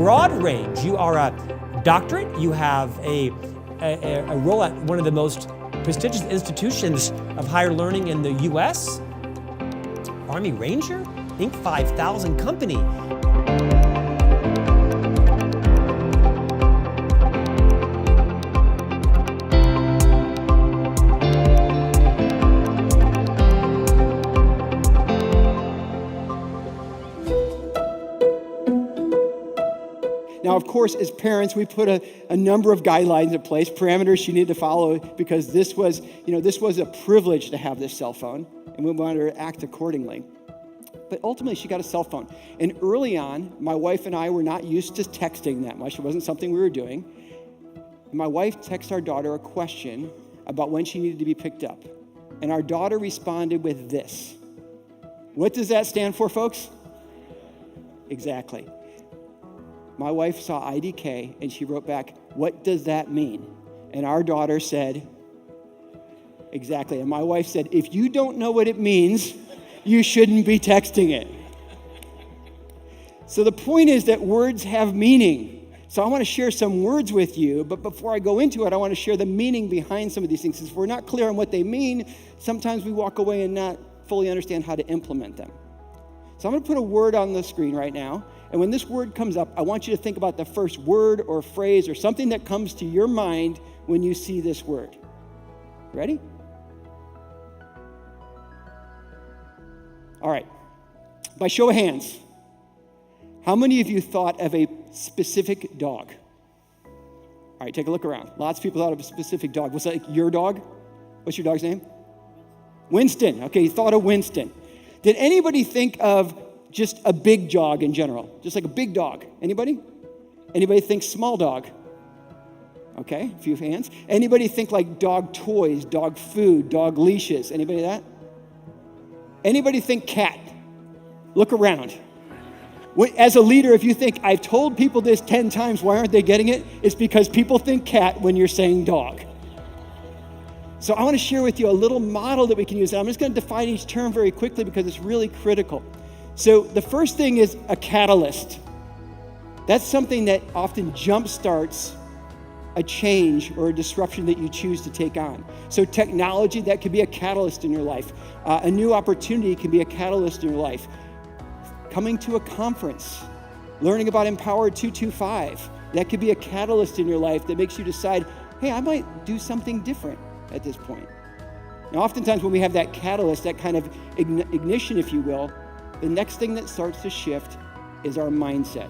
broad range. You are a doctorate, you have a role at one of the most prestigious institutions of higher learning in the US, Army Ranger, Inc. 5000 company. Now, of course, as parents, we put a number of guidelines in place, parameters she needed to follow, because this was a privilege to have this cell phone, and we wanted her to act accordingly. But ultimately, she got a cell phone. And early on, my wife and I were not used to texting that much. It wasn't something we were doing. And my wife texted our daughter a question about when she needed to be picked up. And our daughter responded with this. What does that stand for, folks? Exactly. My wife saw IDK, and she wrote back, what does that mean? And our daughter said, exactly. And my wife said, if you don't know what it means, you shouldn't be texting it. So the point is that words have meaning. So I want to share some words with you, but before I go into it, I want to share the meaning behind some of these things. If we're not clear on what they mean, sometimes we walk away and not fully understand how to implement them. So I'm going to put a word on the screen right now, and when this word comes up, I want you to think about the first word or phrase or something that comes to your mind when you see this word. Ready? All right. By show of hands, how many of you thought of a specific dog? All right, take a look around. Lots of people thought of a specific dog. Was that like your dog? What's your dog's name? Winston. Okay, you thought of Winston. Did anybody think of just a big dog in general? Just like a big dog. Anybody? Anybody think small dog? Okay, a few hands. Anybody think like dog toys, dog food, dog leashes? Anybody that? Anybody think cat? Look around. As a leader, if you think, I've told people this 10 times, why aren't they getting it? It's because people think cat when you're saying dog. So I want to share with you a little model that we can use. And I'm just going to define each term very quickly because it's really critical. So the first thing is a catalyst. That's something that often jumpstarts a change or a disruption that you choose to take on. So technology, that could be a catalyst in your life. A new opportunity can be a catalyst in your life. Coming to a conference, learning about Empower 225, that could be a catalyst in your life that makes you decide, hey, I might do something different at this point. Now, oftentimes when we have that catalyst, that kind of ignition, if you will, the next thing that starts to shift is our mindset.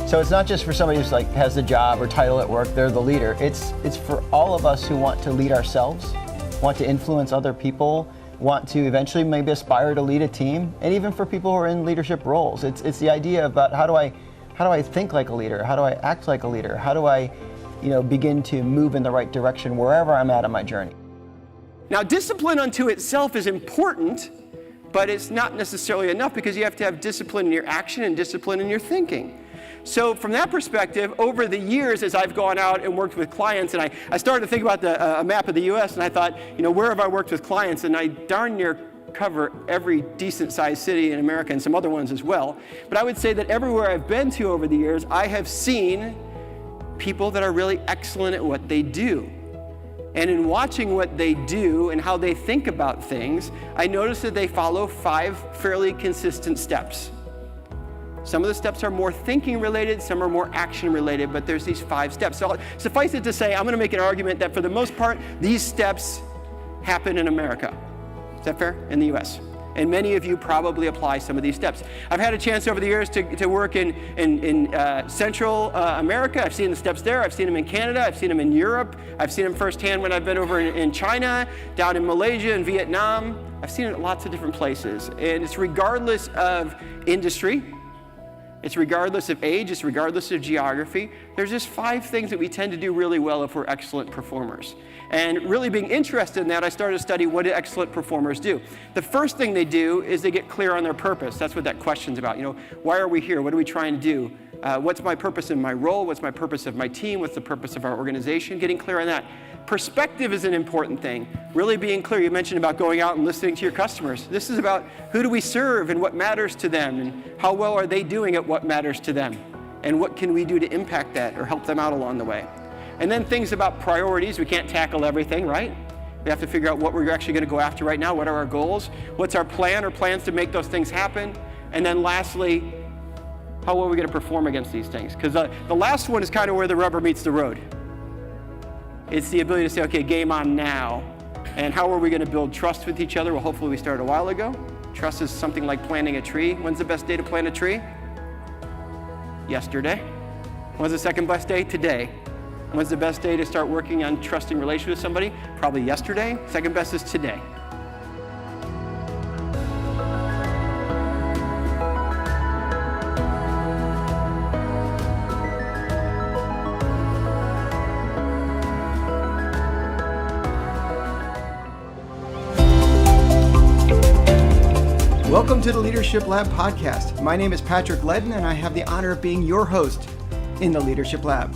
So it's not just for somebody who's like has the job or title at work, they're the leader. It's for all of us who want to lead ourselves, want to influence other people, want to eventually maybe aspire to lead a team, and even for people who are in leadership roles. It's the idea about how do I think like a leader? How do I act like a leader? How do I, begin to move in the right direction wherever I'm at on my journey? Now, discipline unto itself is important, but it's not necessarily enough because you have to have discipline in your action and discipline in your thinking. So from that perspective, over the years as I've gone out and worked with clients, and I started to think about a map of the US, and I thought, where have I worked with clients? And I darn near cover every decent sized city in America and some other ones as well. But I would say that everywhere I've been to over the years, I have seen people that are really excellent at what they do. And in watching what they do and how they think about things, I noticed that they follow 5 fairly consistent steps. Some of the steps are more thinking related, some are more action related, but there's these 5 steps. So suffice it to say, I'm going to make an argument that for the most part, these steps happen in America. Is that fair? In the US. And many of you probably apply some of these steps. I've had a chance over the years to work in Central America. I've seen the steps there. I've seen them in Canada. I've seen them in Europe. I've seen them firsthand when I've been over in China, down in Malaysia and Vietnam. I've seen it at lots of different places. And it's regardless of industry. It's regardless of age, it's regardless of geography. There's just 5 things that we tend to do really well if we're excellent performers. And really being interested in that, I started to study what do excellent performers do. The first thing they do is they get clear on their purpose. That's what that question's about. Why are we here? What are we trying to do? What's my purpose in my role? What's my purpose of my team? What's the purpose of our organization? Getting clear on that. Perspective is an important thing. Really being clear. You mentioned about going out and listening to your customers. This is about who do we serve and what matters to them and how well are they doing at what matters to them and what can we do to impact that or help them out along the way. And then things about priorities. We can't tackle everything, right? We have to figure out what we're actually going to go after right now. What are our goals? What's our plan or plans to make those things happen? And then lastly, how well are we going to perform against these things? Because the last one is kind of where the rubber meets the road. It's the ability to say, okay, game on now. And how are we going to build trust with each other? Well, hopefully we started a while ago. Trust is something like planting a tree. When's the best day to plant a tree? Yesterday. When's the second best day? Today. When's the best day to start working on trusting relationship with somebody? Probably yesterday. Second best is today. Welcome to the Leadership Lab podcast. My name is Patrick Leddin, and I have the honor of being your host in the Leadership Lab.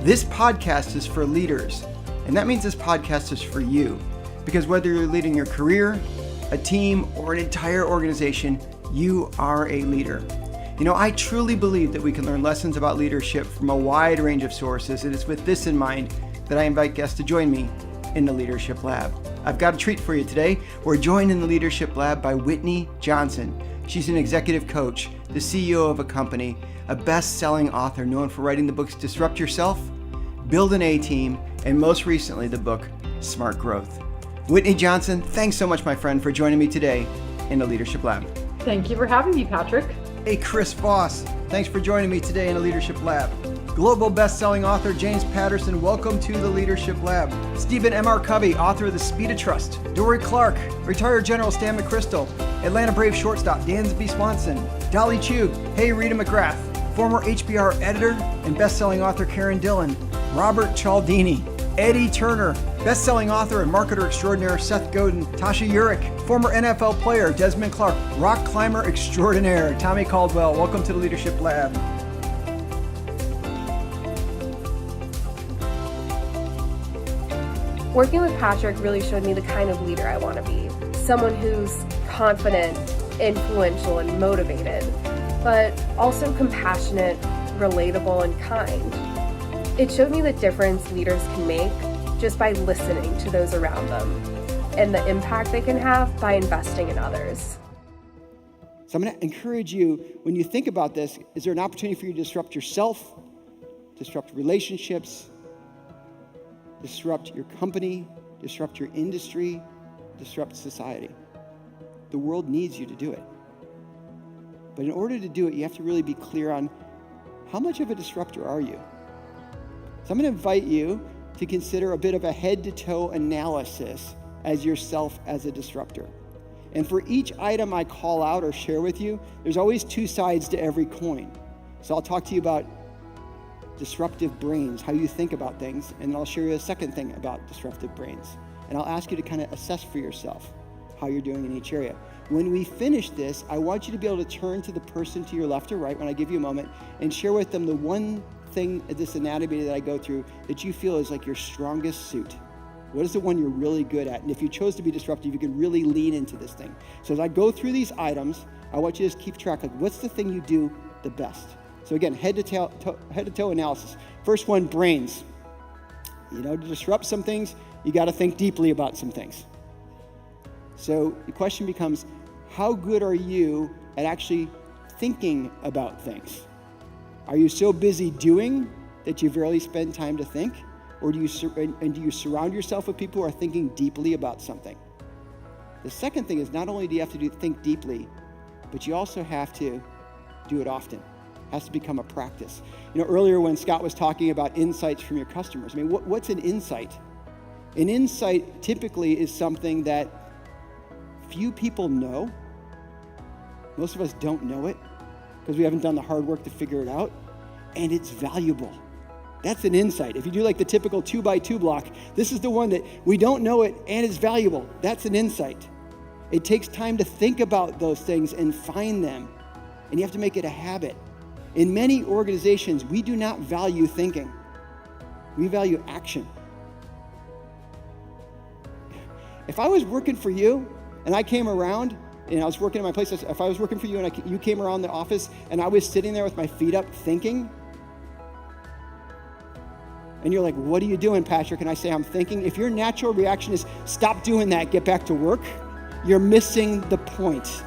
This podcast is for leaders, and that means this podcast is for you, because whether you're leading your career, a team, or an entire organization, you are a leader. I truly believe that we can learn lessons about leadership from a wide range of sources, and it's with this in mind that I invite guests to join me in the Leadership Lab. I've got a treat for you today. We're joined in the Leadership Lab by Whitney Johnson. She's an executive coach, the CEO of a company, a best-selling author known for writing the books Disrupt Yourself, Build an A-Team, and most recently the book Smart Growth. Whitney Johnson, thanks so much, my friend, for joining me today in the Leadership Lab. Thank you for having me, Patrick. Hey, Chris Voss, thanks for joining me today in the Leadership Lab. Global best-selling author James Patterson, welcome to the Leadership Lab. Stephen M.R. Covey, author of The Speed of Trust. Dory Clark, retired General Stan McChrystal. Atlanta Braves shortstop Dansby Swanson. Dolly Chu, hey Rita McGrath. Former HBR editor and best-selling author Karen Dillon. Robert Cialdini. Eddie Turner, best-selling author and marketer extraordinaire Seth Godin. Tasha Urich, former NFL player Desmond Clark. Rock climber extraordinaire Tommy Caldwell, welcome to the Leadership Lab. Working with Patrick really showed me the kind of leader I want to be. Someone who's confident, influential, and motivated, but also compassionate, relatable, and kind. It showed me the difference leaders can make just by listening to those around them and the impact they can have by investing in others. So I'm going to encourage you, when you think about this, is there an opportunity for you to disrupt yourself, disrupt relationships, disrupt your company, disrupt your industry, disrupt society? The world needs you to do it. But in order to do it, you have to really be clear on how much of a disruptor are you? So I'm going to invite you to consider a bit of a head-to-toe analysis as yourself as a disruptor. And for each item I call out or share with you, there's always 2 sides to every coin. So I'll talk to you about disruptive brains, how you think about things, and then I'll share you a second thing about disruptive brains. And I'll ask you to kind of assess for yourself how you're doing in each area. When we finish this, I want you to be able to turn to the person to your left or right when I give you a moment and share with them the one thing, this anatomy that I go through, that you feel is like your strongest suit. What is the one you're really good at? And if you chose to be disruptive, you can really lean into this thing. So as I go through these items, I want you to just keep track of what's the thing you do the best. So again, head to toe analysis. First one, brains. To disrupt some things, you got to think deeply about some things. So the question becomes, how good are you at actually thinking about things? Are you so busy doing that you rarely spend time to think? Or do you surround yourself with people who are thinking deeply about something? The second thing is not only do you have to think deeply, but you also have to do it often. It has to become a practice. Earlier when Scott was talking about insights from your customers, I mean, what's an insight? An insight typically is something that few people know. Most of us don't know it because we haven't done the hard work to figure it out, and it's valuable. That's an insight. If you do like the typical 2x2 block, this is the one that we don't know it and it's valuable. That's an insight. It takes time to think about those things and find them, and you have to make it a habit. In many organizations, we do not value thinking. We value action. If I was working for you and I came around and I was working in my place, if I was working for you and you came around the office and I was sitting there with my feet up thinking, and you're like, what are you doing, Patrick? And I say, I'm thinking. If your natural reaction is, stop doing that, get back to work, you're missing the point.